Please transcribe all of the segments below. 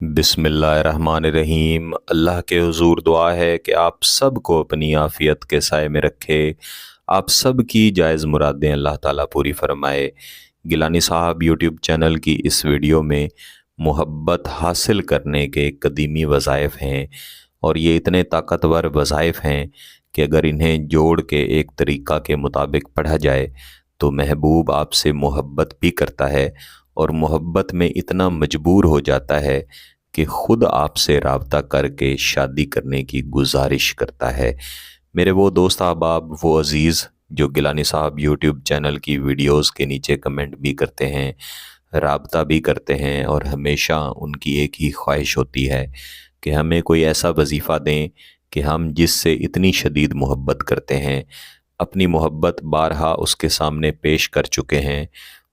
बिस्मिल्लाहिर्रहमानिर्रहीम। अल्लाह के हुजूर दुआ है कि आप सब को अपनी आफ़ियत के साए में रखे। आप सब की जायज़ मुरादें अल्लाह ताला पूरी फरमाए। गिलानी साहब यूट्यूब चैनल की इस वीडियो में मोहब्बत हासिल करने के कदीमी वज़ाइफ हैं, और ये इतने ताकतवर वज़ाइफ हैं कि अगर इन्हें जोड़ के एक तरीक़ा के मुताबिक पढ़ा जाए तो महबूब आपसे मोहब्बत भी करता है और मोहब्बत में इतना मजबूर हो जाता है कि ख़ुद आपसे राब्ता करके शादी करने की गुजारिश करता है। मेरे वो दोस्त अहबाब, वो अज़ीज़ जो गिलानी साहब यूट्यूब चैनल की वीडियोस के नीचे कमेंट भी करते हैं, राब्ता भी करते हैं, और हमेशा उनकी एक ही ख्वाहिश होती है कि हमें कोई ऐसा वजीफ़ा दें कि हम जिससे इतनी शदीद मोहब्बत करते हैं, अपनी मोहब्बत बारहा उसके सामने पेश कर चुके हैं,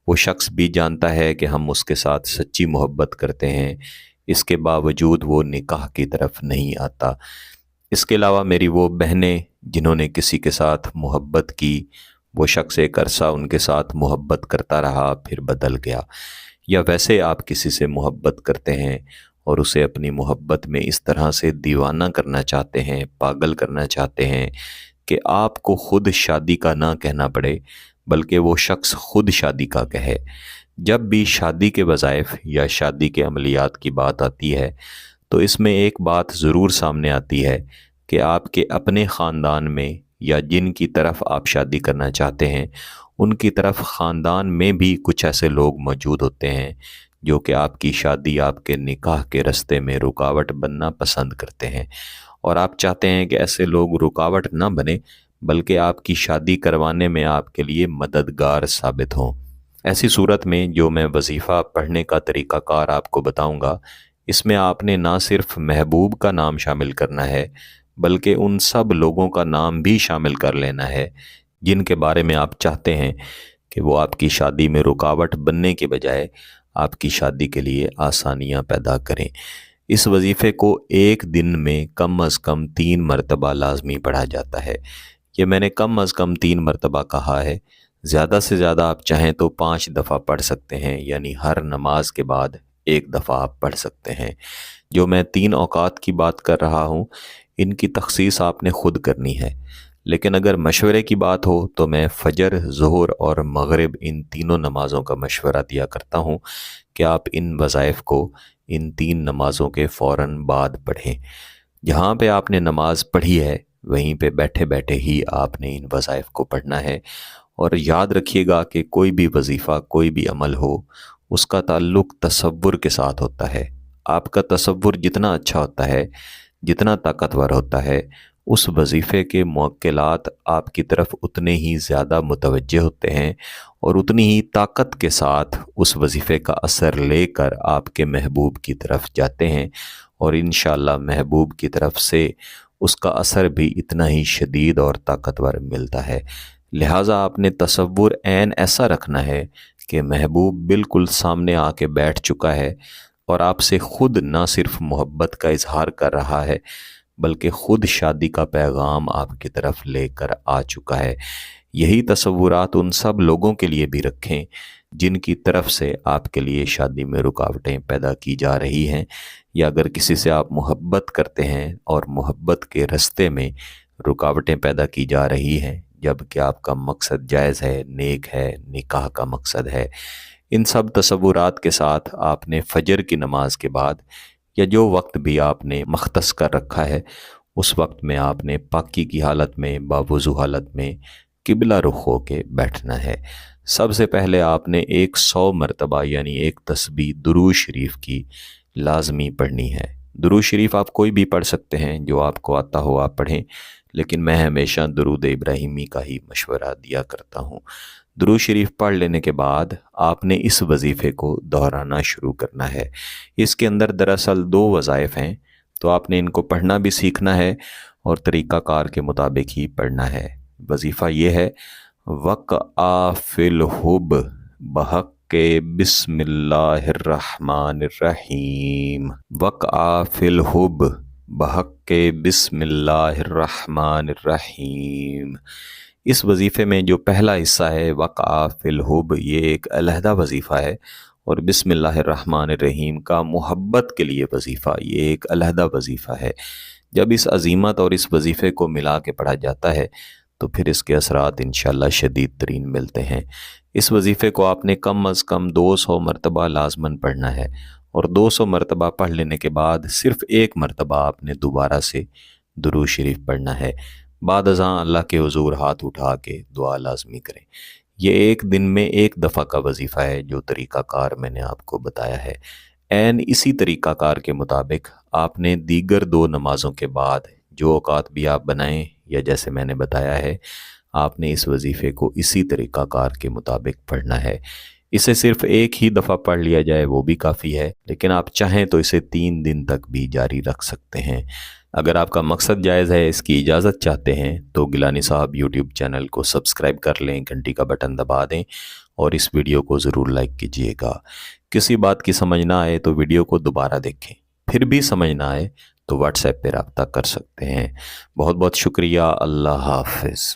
वो शख्स भी जानता है कि हम उसके साथ सच्ची मोहब्बत करते हैं, इसके बावजूद वो निकाह की तरफ नहीं आता। इसके अलावा मेरी वो बहनें जिन्होंने किसी के साथ मोहब्बत की, वो शख्स एक अरसा उनके साथ मोहब्बत करता रहा फिर बदल गया, या वैसे आप किसी से मोहब्बत करते हैं और उसे अपनी मोहब्बत में इस तरह से दीवाना करना चाहते हैं, पागल करना चाहते हैं कि आपको ख़ुद शादी का ना कहना पड़े बल्कि वो शख्स ख़ुद शादी का कहे। जब भी शादी के वज़ाइफ या शादी के अमलियात की बात आती है तो इसमें एक बात ज़रूर सामने आती है कि आपके अपने ख़ानदान में या जिनकी तरफ आप शादी करना चाहते हैं उनकी तरफ ख़ानदान में भी कुछ ऐसे लोग मौजूद होते हैं जो कि आपकी शादी, आपके निकाह के रास्ते में रुकावट बनना पसंद करते हैं, और आप चाहते हैं कि ऐसे लोग रुकावट ना बने बल्कि आपकी शादी करवाने में आपके लिए मददगार साबित हों। ऐसी सूरत में जो मैं वजीफ़ा पढ़ने का तरीक़ाकार आपको बताऊंगा, इसमें आपने ना सिर्फ महबूब का नाम शामिल करना है बल्कि उन सब लोगों का नाम भी शामिल कर लेना है जिनके बारे में आप चाहते हैं कि वो आपकी शादी में रुकावट बनने के बजाय आपकी शादी के लिए आसानियाँ पैदा करें। इस वजीफ़े को एक दिन में कम अज़ कम 3 मरतबा लाजमी पढ़ा जाता है। ये मैंने कम अज़ कम 3 मरतबा कहा है, ज़्यादा से ज़्यादा आप चाहें तो 5 दफ़ा पढ़ सकते हैं, यानी हर नमाज के बाद एक दफ़ा आप पढ़ सकते हैं। जो मैं 3 औक़ात की बात कर रहा हूँ इनकी तख़सीस आपने ख़ुद करनी है, लेकिन अगर मशवरे की बात हो तो मैं फ़जर, ज़ुहर और मग़रिब इन तीनों नमाज़ों का मशवरा दिया करता हूँ कि आप इन वज़ाइफ़ को इन 3 नमाज़ों के फ़ौरन बाद पढ़ें। जहाँ पे आपने नमाज पढ़ी है वहीं पे बैठे बैठे ही आपने इन वज़ाइफ़ को पढ़ना है, और याद रखिएगा कि कोई भी वजीफ़ा, कोई भी अमल हो, उसका ताल्लुक़ तसव्वुर के साथ होता है। आपका तसव्वुर जितना अच्छा होता है, जितना ताकतवर होता है, उस वजीफ़े के मुअक्किलात आपकी तरफ उतने ही ज़्यादा मुतवज्जे होते हैं और उतनी ही ताकत के साथ उस वजीफ़े का असर लेकर आपके महबूब की तरफ जाते हैं, और इंशाअल्लाह महबूब की तरफ से उसका असर भी इतना ही शदीद और ताकतवर मिलता है। लिहाजा आपने तसव्वुर ऐन ऐसा रखना है कि महबूब बिल्कुल सामने आके बैठ चुका है और आपसे ख़ुद ना सिर्फ मोहब्बत का इजहार कर रहा है बल्कि ख़ुद शादी का पैगाम आपकी तरफ लेकर आ चुका है। यही तसव्वुरात उन सब लोगों के लिए भी रखें जिनकी तरफ से आपके लिए शादी में रुकावटें पैदा की जा रही हैं, या अगर किसी से आप मोहब्बत करते हैं और मोहब्बत के रास्ते में रुकावटें पैदा की जा रही हैं जबकि आपका मकसद जायज़ है, नेक है, निकाह का मकसद है। इन सब तसव्वुरात के साथ आपने फ़जर की नमाज के बाद या जो वक्त भी आपने मख्तस कर रखा है उस वक्त में आपने पाकी की हालत में, बावुज़ू हालत में किबला रुख हो के बैठना है। सबसे पहले आपने 100 मरतबा यानी एक तस्बीह दुरूद शरीफ की लाजमी पढ़नी है। दुरूद शरीफ आप कोई भी पढ़ सकते हैं, जो आपको आता हो आप पढ़ें, लेकिन मैं हमेशा दुरूद इब्राहिमी का ही मशवरा दिया करता हूँ। दुरूद शरीफ पढ़ लेने के बाद आपने इस वजीफ़े को दोहराना शुरू करना है। इसके अंदर दरअसल 2 वज़ाइफ़ हैं, तो आपने इनको पढ़ना भी सीखना है और तरीक़ाकार के मुताबिक ही पढ़ना है। वजीफ़ा ये है, वक़आ फ़िल हुब बहक़ के बिस्मिल्लाहिर्रहमानिर्रहीम। वक़आ फ़िल हुब बहक़ के बिस्मिल्लाहिर्रहमानिर्रहीम। इस वजीफ़े में जो पहला हिस्सा है वक़आ फ़िल हुब, ये एक अलहदा वजीफ़ा है اور बिस्मिल्लाहिर्रहमानिर्रहीम का मोहब्बत के लिए वजीफ़ा, ये एक अलहदा वजीफ़ा है। जब इस अज़ीमत और इस वजीफ़े को मिला के पढ़ा जाता है तो फिर इसके असरात इंशाअल्लाह शदीद तरीन मिलते हैं। इस वजीफ़े को आपने कम अज़ कम 200 मरतबा लाजमन पढ़ना है, और 200 मरतबा पढ़ लेने के बाद सिर्फ़ एक मरतबा आपने दोबारा से दुरूद शरीफ पढ़ना है। बाद अज़ां अल्लाह के हुज़ूर हाथ उठा के दुआ लाजमी करें। ये एक दिन में एक दफ़ा का वजीफ़ा है जो तरीक़ाकार मैंने आपको बताया है। ऐन इसी तरीक़ाकार के मुताबिक आपने दीगर 2 नमाज़ों के बाद जो औक़ात भी आप बनाएं, या जैसे मैंने बताया है, आपने इस वजीफ़े को इसी तरीक़ाकार के मुताबिक पढ़ना है। इसे सिर्फ़ एक ही दफ़ा पढ़ लिया जाए वो भी काफ़ी है, लेकिन आप चाहें तो इसे 3 दिन तक भी जारी रख सकते हैं। अगर आपका मकसद जायज़ है, इसकी इजाज़त चाहते हैं, तो गिलानी साहब यूट्यूब चैनल को सब्सक्राइब कर लें, घंटी का बटन दबा दें और इस वीडियो को ज़रूर लाइक कीजिएगा। किसी बात की समझ ना आए तो वीडियो को दोबारा देखें, फिर भी समझ ना आए तो व्हाट्सएप पे रब्ता कर सकते हैं। बहुत बहुत शुक्रिया। अल्लाह हाफ़िज़।